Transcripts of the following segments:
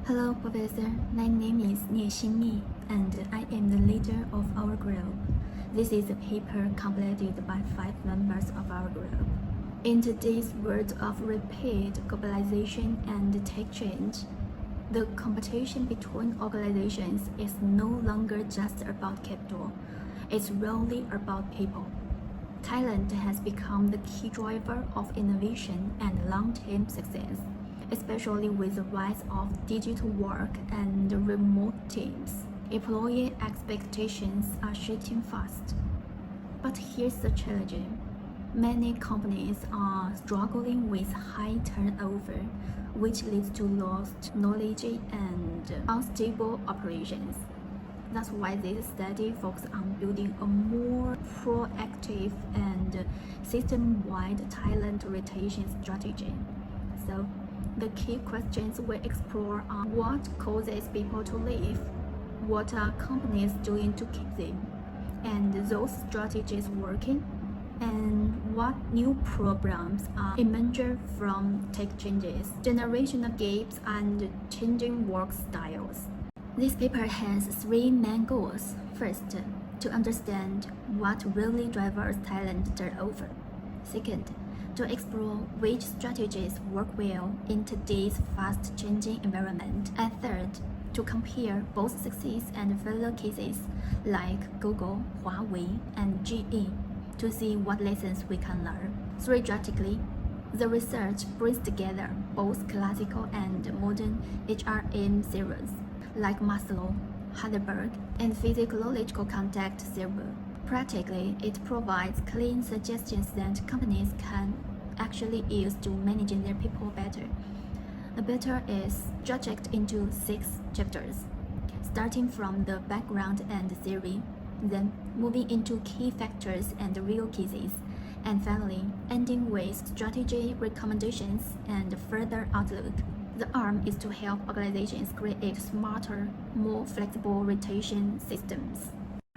Hello, Professor. My name is Nie and I am the leader of our group. This is a paper completed by 5 members of our group. In today's world of rapid globalization and tech change, the competition between organizations is no longer just about capital. It's really about people. Talent has become the key driver of innovation and long-term success, especially with the rise of digital work and remote teams. Employee expectations are shifting fast. But here's the challenge. Many companies are struggling with high turnover, which leads to lost knowledge and unstable operations. That's why this study focuses on building a more proactive and system-wide talent retention strategy. So, the key questions we explore are what causes people to leave, what are companies doing to keep them, and those strategies working, and what new programs are emerging from tech changes, generational gaps, and changing work styles. This paper has 3 main goals. First, to understand what really drives talent turnover. Second, to explore which strategies work well in today's fast-changing environment. And third, to compare both success and failure cases like Google, Huawei, and GE to see what lessons we can learn. Strategically, the research brings together both classical and modern HRM theories like Maslow, Heidelberg, and physiological contact theory. Practically, it provides clean suggestions that companies can actually use to manage their people better. The paper is structured into 6 chapters, starting from the background and theory, then moving into key factors and real cases, and finally ending with strategy recommendations and further outlook. The aim is to help organizations create smarter, more flexible retention systems.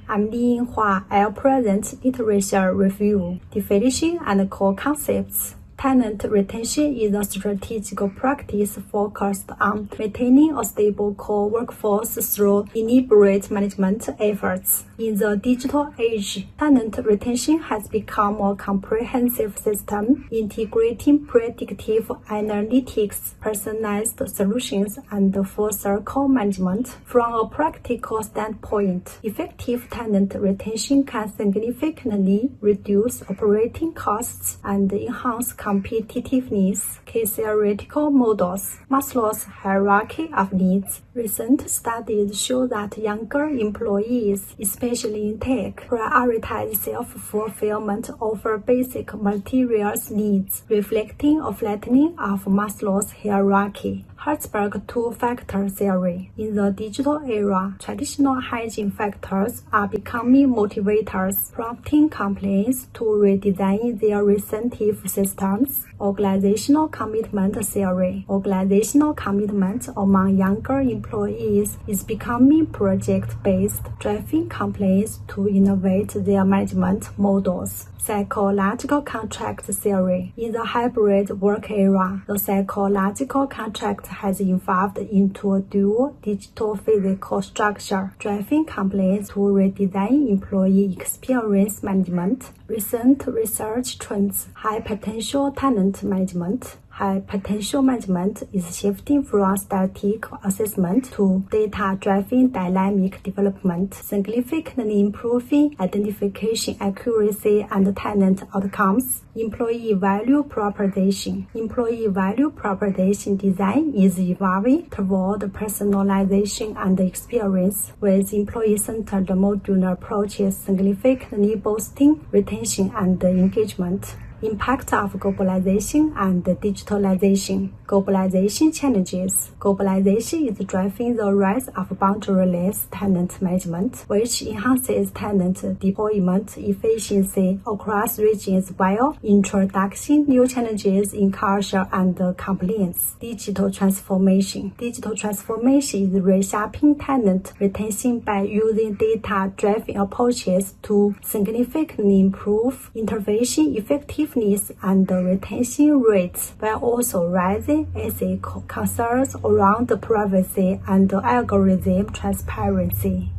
I'm Li Yinghua. I'll present literature review, definition, and core concepts. Talent retention is a strategic practice focused on maintaining a stable core workforce through deliberate management efforts. In the digital age, talent retention has become a comprehensive system integrating predictive analytics, personalized solutions, and full circle management. From a practical standpoint, effective talent retention can significantly reduce operating costs and enhance competitiveness. Key theoretical models. Maslow's hierarchy of needs. Recent studies show that younger employees, especially in tech, prioritize self-fulfillment over basic materials needs, reflecting a flattening of Maslow's hierarchy. Herzberg two-factor theory. In the digital era, traditional hygiene factors are becoming motivators, prompting companies to redesign their incentive systems. Organizational commitment theory. Organizational commitment among younger employees is becoming project-based, driving companies to innovate their management models. Psychological contract theory. In the hybrid work era, the psychological contract has evolved into a dual digital-physical structure, driving companies to redesign employee experience management. Recent research trends. High potential talent management. High potential management is shifting from static assessment to data-driven dynamic development, significantly improving identification accuracy and talent outcomes. Employee value proposition. Employee value proposition design is evolving toward personalization and experience, with employee-centered modular approaches significantly boosting retention and engagement. Impact of globalization and digitalization. Globalization challenges. Globalization is driving the rise of boundaryless talent management, which enhances talent deployment efficiency across regions while introducing new challenges in culture and compliance. Digital transformation. Digital transformation is reshaping talent retention by using data-driven approaches to significantly improve intervention effectiveness effectiveness and retention rates, while also raising ethical concerns around privacy and algorithm transparency.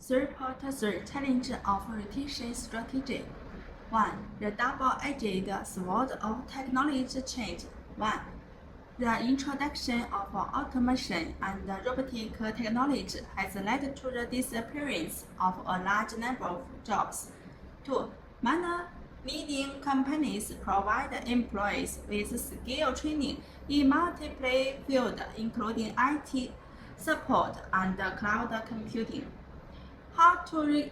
3.3 Challenge of Retention Strategy 1. The double-edged sword of technology change 1. The introduction of automation and robotic technology has led to the disappearance of a large number of jobs. 2. Many leading companies provide employees with skill training in multiple fields, including IT, support, and cloud computing. How to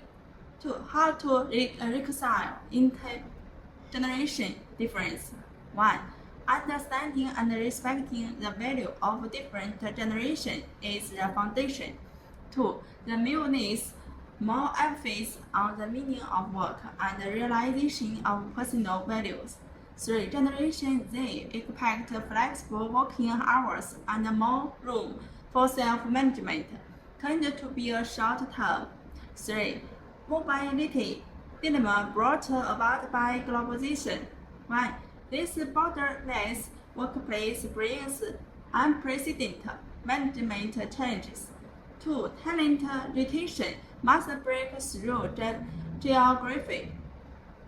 reconcile intergeneration difference. 1. Understanding and respecting the value of different generations is the foundation. 2. The mill needs more emphasis on the meaning of work and the realization of personal values. 3. Generation Z expect flexible working hours and more room for self-management, tend to be a short-term. 3. Mobility dilemma brought about by globalization. 1. This borderless workplace brings unprecedented management changes. 2. Talent retention must break through geographic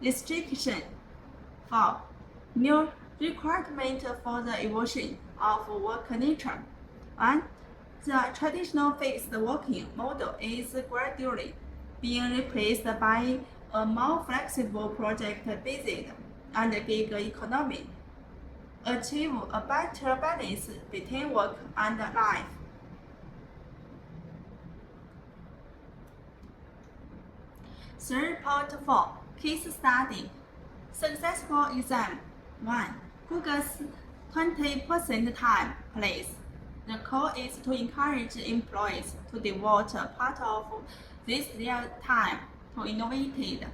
restriction. 4. New requirement for the evolution of work nature. 1. The traditional fixed working model is gradually being replaced by a more flexible project-based and gig economy. Achieve a better balance between work and life. 3.4 Case Study Successful exam 1. Google's 20% time place. The goal is to encourage employees to devote a part of this their time to innovative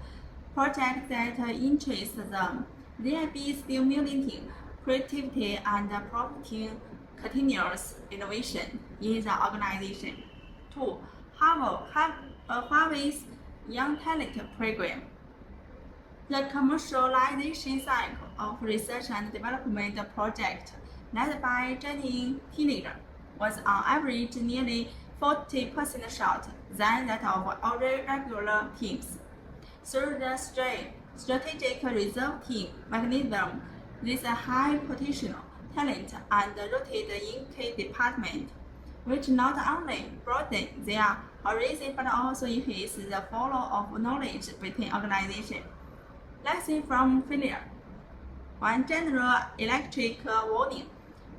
projects that interest them, thereby stimulating creativity and promoting continuous innovation in the organization. 2. Huawei's Young Talent Program. The commercialization cycle of research and development project led by genuine teenagers was on average nearly 40% shorter than that of other regular teams. Through the strategic reserve team mechanism, these high potential talent and rooted in key department, which not only broaden their horizon but also enhance the flow of knowledge between organizations. Lesson from failure. 1. General Electric warning.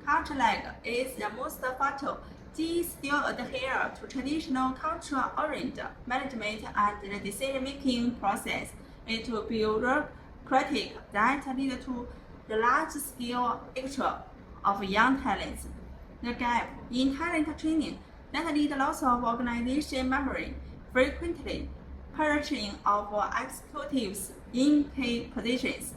Culture lag is the most fatal. GE still adhere to traditional culture-oriented management and the decision-making process into bureaucratic that lead to the large-scale extra of young talents. The gap in talent training that lead loss of organization memory, frequently perishing of executives in key positions.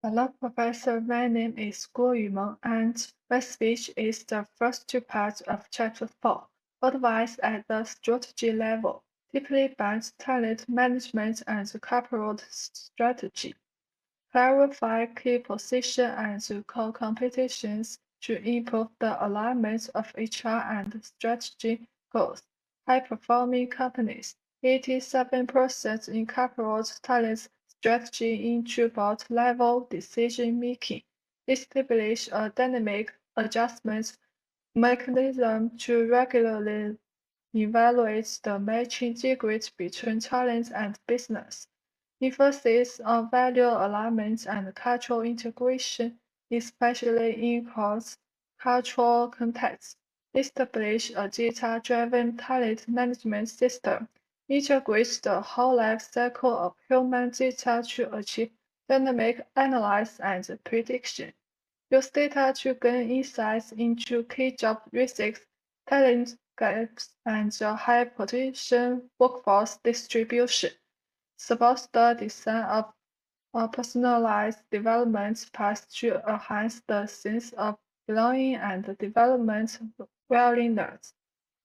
Hello, Professor. My name is Guo Yumeng, and my speech is the first two parts of Chapter 4, Advice at the Strategy Level, deeply binds talent management and corporate strategy. Clarify key positions and core competitions to improve the alignment of HR and strategy goals. High-performing companies, 87% incorporate talent strategy into board-level decision-making. Establish a dynamic adjustment mechanism to regularly evaluate the matching degree between talent and business. Emphasis on value alignment and cultural integration, especially in cross-cultural contexts. Establish a data-driven talent management system. Integrate the whole life cycle of human data to achieve dynamic analysis and prediction. Use data to gain insights into key job risks, talent gaps, and high potential workforce distribution. Supports the design of a personalized development path to enhance the sense of belonging and development willingness.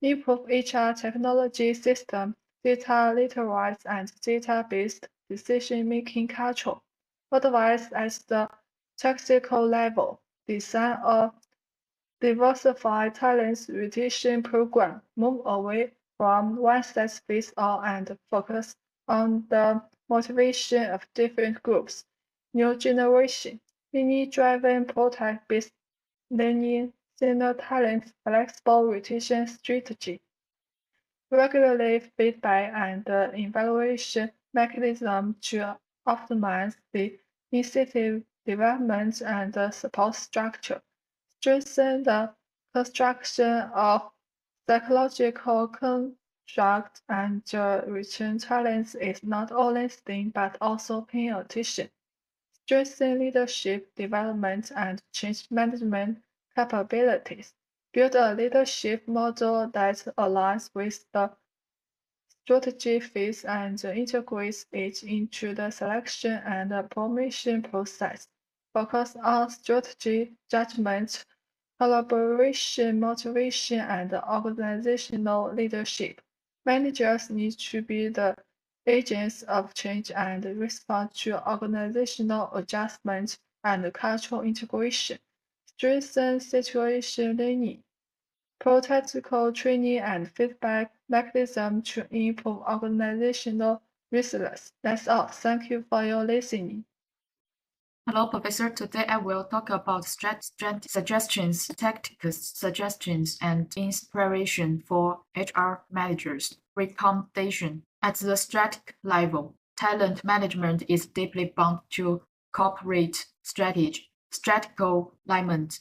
Improve HR technology system, data literate and data-based decision-making culture. Advice at the tactical level. Design a diversified talent retention program. Move away from one size fits all and focus on the motivation of different groups. New generation. Mini-driven product-based learning, signal talent, flexible retention strategy. Regularly feedback and evaluation mechanism to optimize the incentive development and support structure. Strengthen the construction of psychological construct and return talents is not only studying but also paying attention. Strengthen leadership development and change management capabilities. Build a leadership model that aligns with the strategy phase and integrates it into the selection and promotion process. Focus on strategy, judgment, collaboration, motivation, and organizational leadership. Managers need to be the agents of change and respond to organizational adjustment and cultural integration. Strengthen situation learning. Pro-tactical training and feedback mechanism to improve organizational resilience. That's all. Thank you for your listening. Hello, Professor. Today I will talk about suggestions, tactics, suggestions, and inspiration for HR managers. Recommendation. At the strategic level, talent management is deeply bound to corporate strategy, strategical alignment,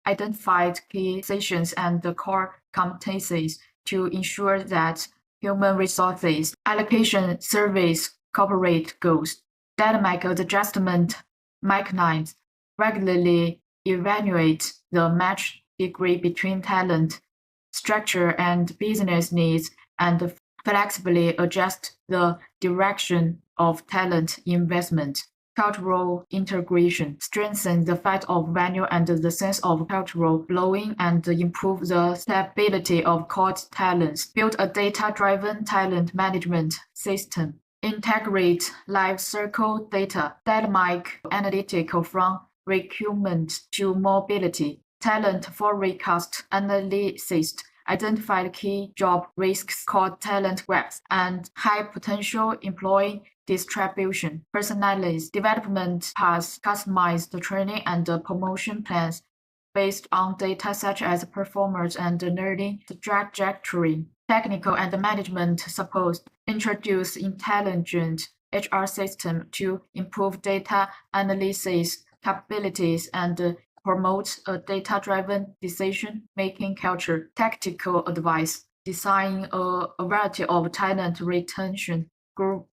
identified key positions and the core competencies to ensure that human resources allocation surveys corporate goals. Dynamic adjustment mechanisms regularly evaluate the match degree between talent, structure, and business needs and flexibly adjust the direction of talent investment. Cultural integration strengthens the fact of value and the sense of cultural belonging and improve the stability of core talents. Build a data-driven talent management system. Integrate life cycle data, dynamic analytical from recruitment to mobility, talent forecast analysis, identify key job risks, core talent gaps, and high potential employee distribution. Personalized development paths, customized training and promotion plans based on data such as performance and learning trajectory. Technical and management support introduce intelligent HR system to improve data analysis capabilities and promote a data-driven decision-making culture. Tactical advice: design a variety of talent retention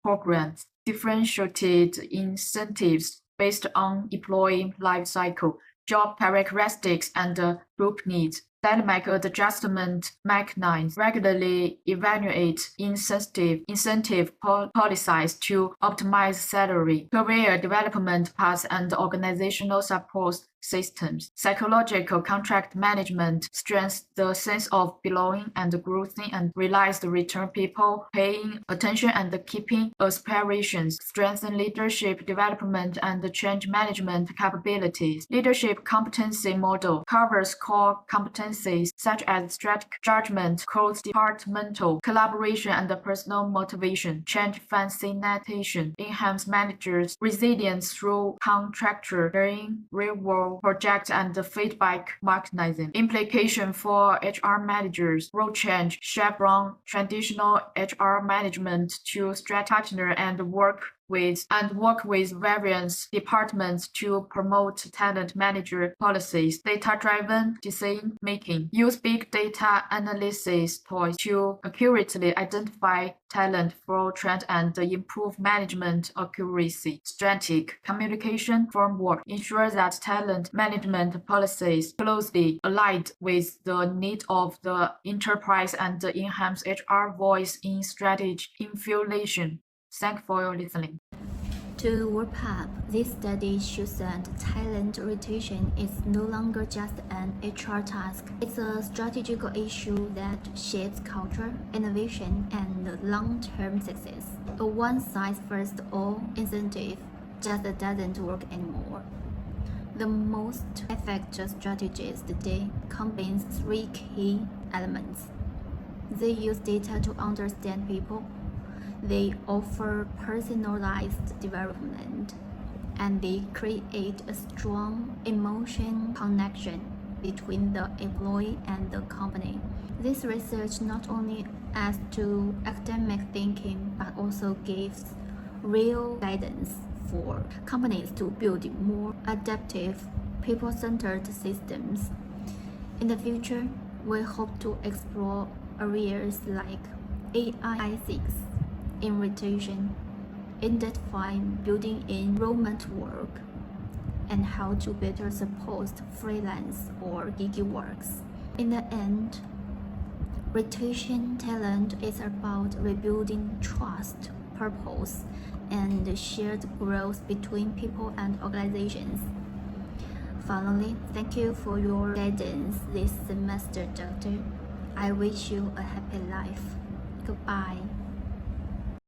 programs, differentiated incentives based on employee life cycle, job characteristics, and group needs. Dynamic adjustment mechanisms regularly evaluate incentive policies to optimize salary, career development paths, and organizational support systems. Psychological contract management strengthens the sense of belonging and growth and relies to return people paying attention and keeping aspirations. Strengthen leadership development and change management capabilities. Leadership competency model covers core competencies such as strategic judgment, cross-departmental collaboration, and personal motivation. Change facilitation enhance managers' resilience through contractor learning, real-world projects, and feedback mechanism. Implication for HR managers: role change, shift from traditional HR management to strategic partner and work with various departments to promote talent manager policies. Data-driven decision making. Use big data analysis tools to accurately identify talent flow trend and improve management accuracy. Strategic communication framework ensures that talent management policies closely aligned with the need of the enterprise and enhance HR voice in strategy inflation. Thank you for your listening. To wrap up, this study shows that talent retention is no longer just an HR task. It's a strategic issue that shapes culture, innovation, and long-term success. A one-size-fits-all incentive just doesn't work anymore. The most effective strategies today combines three key elements. They use data to understand people, they offer personalized development, and they create a strong emotion connection between the employee and the company. This research not only adds to academic thinking but also gives real guidance for companies to build more adaptive, people-centered systems. In the future, we hope to explore areas like AI ethics in retention, identifying building enrollment work, and how to better support freelance or gig works. In the end, retention talent is about rebuilding trust, purpose, and shared growth between people and organizations. Finally, thank you for your guidance this semester, Doctor. I wish you a happy life. Goodbye.